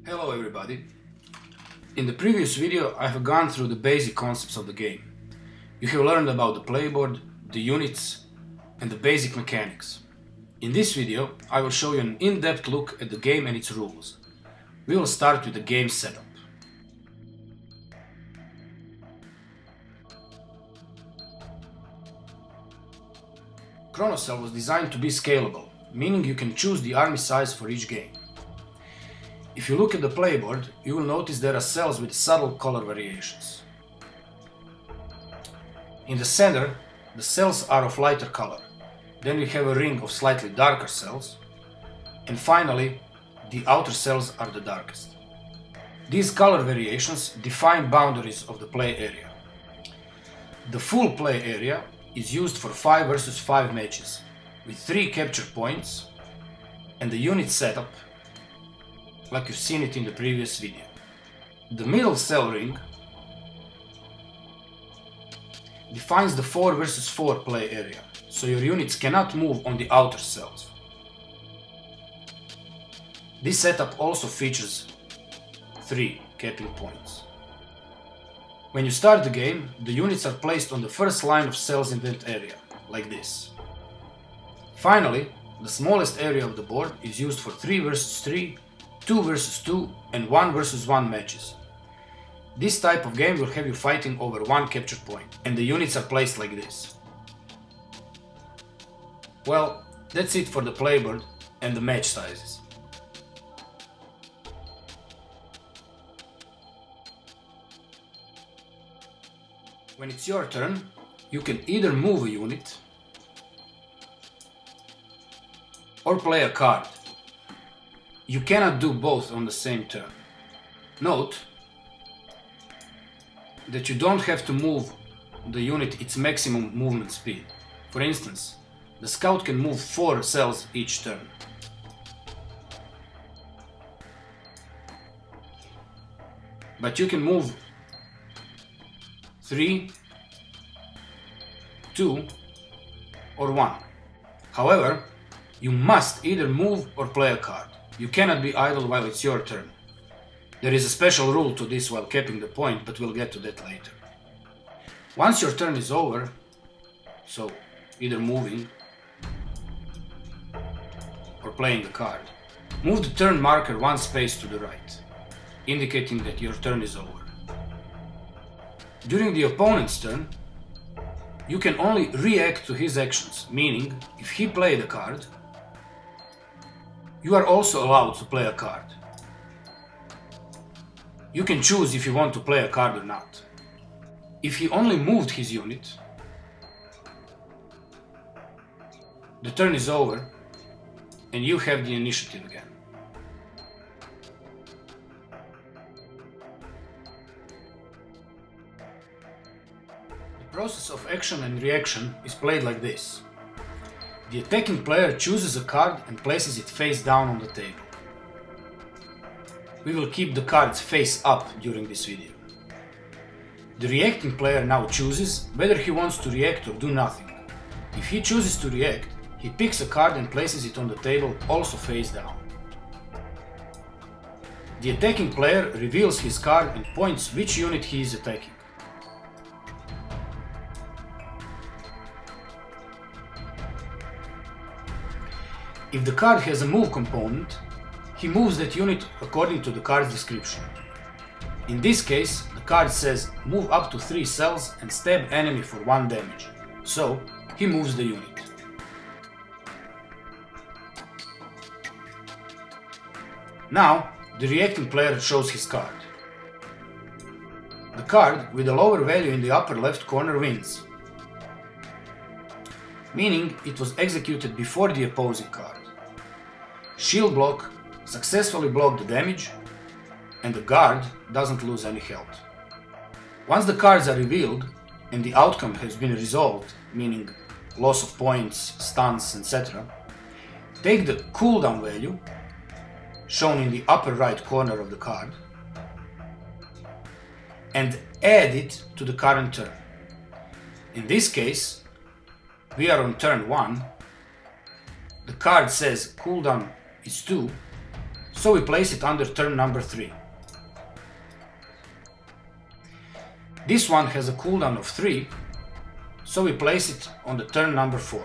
Hello everybody. In the previous video I have gone through the basic concepts of the game. You have learned about the playboard, the units and the basic mechanics. In this video I will show you an in-depth look at the game and its rules. We will start with the game setup. Kronocell was designed to be scalable, meaning you can choose the army size for each game. If you look at the playboard, you will notice there are cells with subtle color variations. In the center, the cells are of lighter color. Then we have a ring of slightly darker cells. And finally, the outer cells are the darkest. These color variations define boundaries of the play area. The full play area is used for 5 versus 5 matches, with 3 capture points, and the unit setup like you've seen it in the previous video. The middle cell ring defines the 4 versus 4 play area, so your units cannot move on the outer cells. This setup also features 3 capping points. When you start the game, the units are placed on the first line of cells in that area, like this. Finally, the smallest area of the board is used for 3 versus 3, 2 versus 2 and 1 versus 1 matches. This type of game will have you fighting over 1 capture point, and the units are placed like this. Well, that's it for the playboard and the match sizes. When it's your turn, you can either move a unit or play a card. You cannot do both on the same turn. Note that you don't have to move the unit its maximum movement speed. For instance, the scout can move 4 cells each turn. But you can move 3, 2 or 1. However, you must either move or play a card. You cannot be idle while it's your turn. There is a special rule to this while capping the point, but we'll get to that later. Once your turn is over, so either moving or playing the card, move the turn marker 1 space to the right, indicating that your turn is over. During the opponent's turn, you can only react to his actions, meaning if he played a card, you are also allowed to play a card. You can choose if you want to play a card or not. If he only moved his unit, the turn is over and you have the initiative again. The process of action and reaction is played like this. The attacking player chooses a card and places it face down on the table. We will keep the cards face up during this video. The reacting player now chooses whether he wants to react or do nothing. If he chooses to react, he picks a card and places it on the table, also face down. The attacking player reveals his card and points which unit he is attacking. If the card has a move component, he moves that unit according to the card's description. In this case, the card says move up to 3 cells and stab enemy for 1 damage, so he moves the unit. Now, the reacting player shows his card. The card with a lower value in the upper left corner wins, meaning it was executed before the opposing card. Shield block successfully blocked the damage, and the guard doesn't lose any health. Once the cards are revealed and the outcome has been resolved, meaning loss of points, stuns, etc., take the cooldown value, shown in the upper right corner of the card, and add it to the current turn. In this case, we are on turn 1. The card says cooldown is 2, so we place it under turn number 3. This one has a cooldown of 3, so we place it on the turn number 4.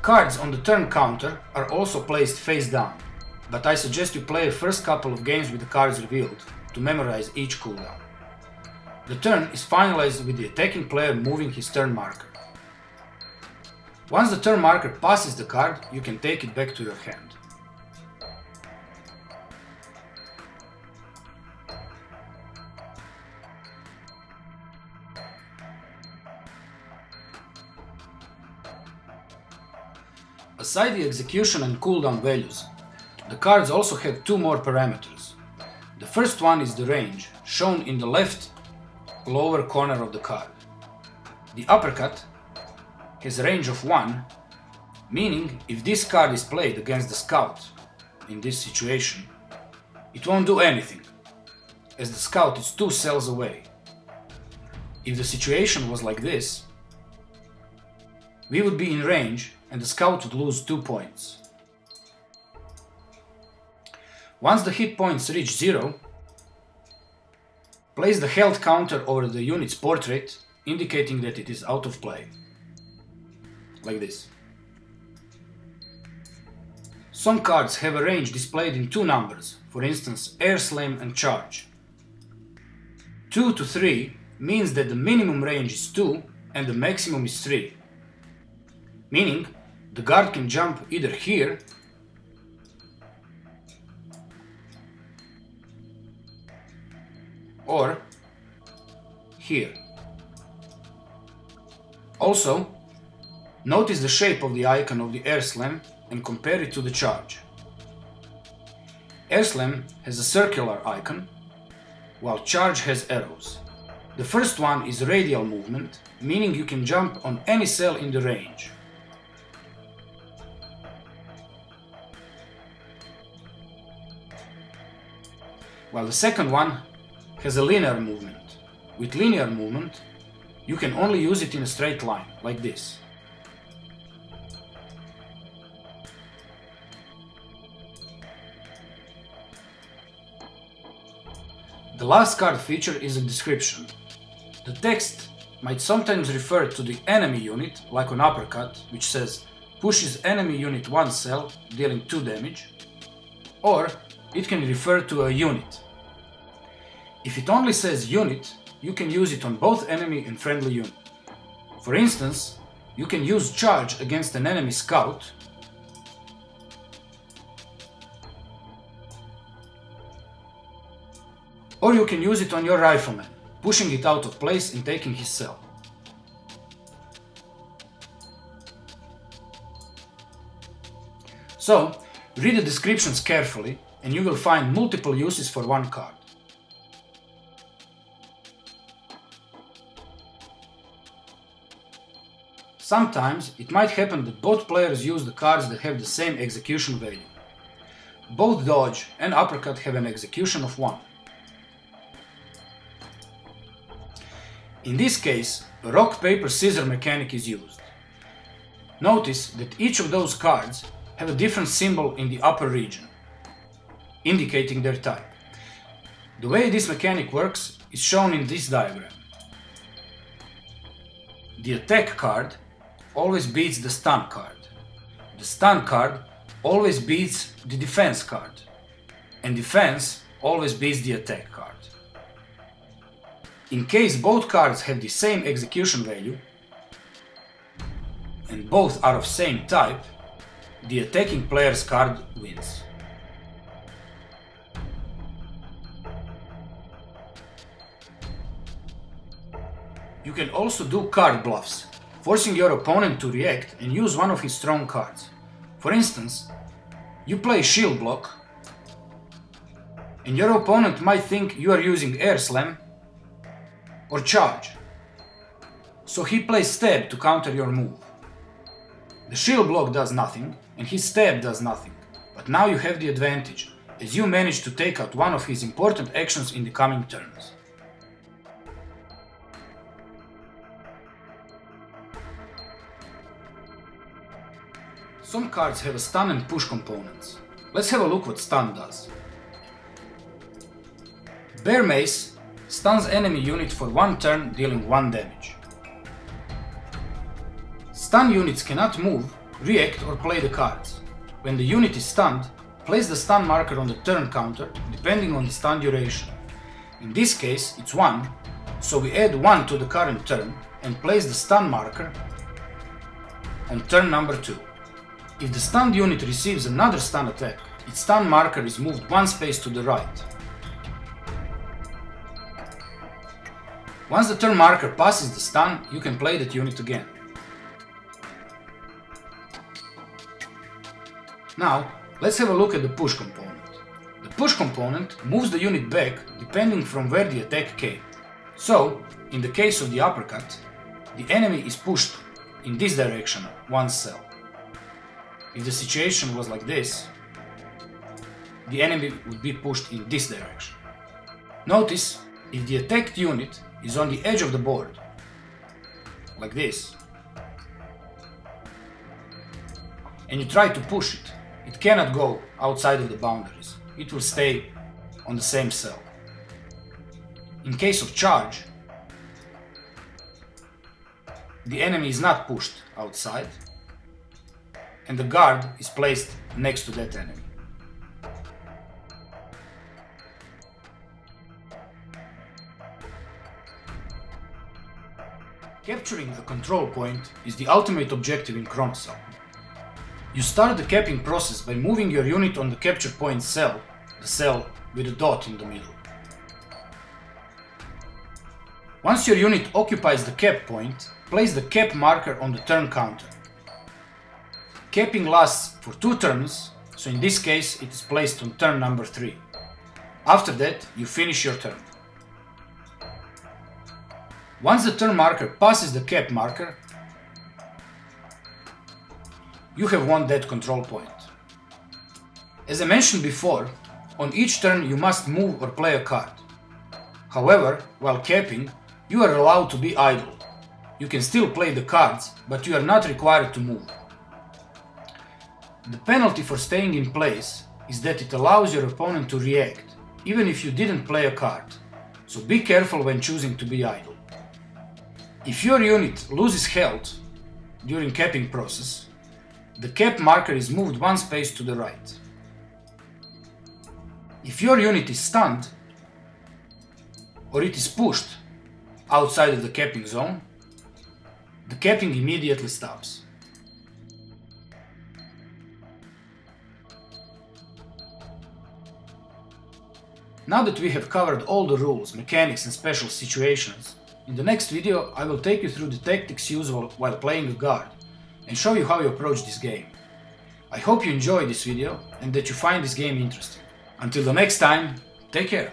Cards on the turn counter are also placed face down, but I suggest you play the first couple of games with the cards revealed to memorize each cooldown. The turn is finalized with the attacking player moving his turn marker. Once the turn marker passes the card, you can take it back to your hand. Aside the execution and cooldown values, the cards also have 2 more parameters. The first one is the range, shown in the left lower corner of the card. The uppercut has a range of 1, meaning if this card is played against the scout in this situation, it won't do anything, as the scout is 2 cells away. If the situation was like this, we would be in range and the scout would lose 2 points. Once the hit points reach 0, place the health counter over the unit's portrait, indicating that it is out of play. Like this. Some cards have a range displayed in 2 numbers, for instance air slam and charge. 2 to 3 means that the minimum range is 2 and the maximum is 3, meaning the guard can jump either here or here. Also, notice the shape of the icon of the air slam and compare it to the charge. Air slam has a circular icon, while charge has arrows. The first one is radial movement, meaning you can jump on any cell in the range. While the second one has a linear movement. With linear movement, you can only use it in a straight line, like this. The last card feature is a description. The text might sometimes refer to the enemy unit, like on uppercut, which says pushes enemy unit 1 cell, dealing 2 damage, or it can refer to a unit. If it only says unit, you can use it on both enemy and friendly unit. For instance, you can use charge against an enemy scout, or you can use it on your rifleman, pushing it out of place and taking his cell. So, read the descriptions carefully and you will find multiple uses for one card. Sometimes it might happen that both players use the cards that have the same execution value. Both dodge and uppercut have an execution of 1. In this case, a rock, paper, scissors mechanic is used. Notice that each of those cards have a different symbol in the upper region, indicating their type. The way this mechanic works is shown in this diagram. The attack card always beats the stun card. The stun card always beats the defense card. And defense always beats the attack card. In case both cards have the same execution value, and both are of same type, the attacking player's card wins. You can also do card bluffs, forcing your opponent to react and use one of his strong cards. For instance, you play shield block, and your opponent might think you are using air slam or charge, so he plays stab to counter your move. The shield block does nothing, and his stab does nothing, but now you have the advantage, as you manage to take out one of his important actions in the coming turns. Some cards have a stun and push components. Let's have a look what stun does. Bear Mace stuns enemy unit for 1 turn, dealing 1 damage. Stun units cannot move, react or play the cards. When the unit is stunned, place the stun marker on the turn counter depending on the stun duration. In this case it's 1, so we add 1 to the current turn and place the stun marker on turn number 2. If the stunned unit receives another stun attack, its stun marker is moved 1 space to the right. Once the turn marker passes the stun, you can play that unit again. Now, let's have a look at the push component. The push component moves the unit back depending from where the attack came. So, in the case of the uppercut, the enemy is pushed in this direction 1 cell. If the situation was like this, the enemy would be pushed in this direction. Notice, if the attacked unit is on the edge of the board, like this, and you try to push it, it cannot go outside of the boundaries. It will stay on the same cell. In case of charge, the enemy is not pushed outside, and the guard is placed next to that enemy. Capturing a control point is the ultimate objective in Kronocell. You start the capping process by moving your unit on the capture point cell, the cell with a dot in the middle. Once your unit occupies the cap point, place the cap marker on the turn counter. Capping lasts for 2 turns, so in this case it is placed on turn number 3. After that, you finish your turn. Once the turn marker passes the cap marker, you have won that control point. As I mentioned before, on each turn you must move or play a card. However, while capping, you are allowed to be idle. You can still play the cards, but you are not required to move. The penalty for staying in place is that it allows your opponent to react, even if you didn't play a card, so be careful when choosing to be idle. If your unit loses health during capping process, the cap marker is moved 1 space to the right. If your unit is stunned, or it is pushed outside of the capping zone, the capping immediately stops. Now that we have covered all the rules, mechanics and special situations, in the next video I will take you through the tactics used while playing a guard and show you how you approach this game. I hope you enjoyed this video and that you find this game interesting. Until the next time, take care!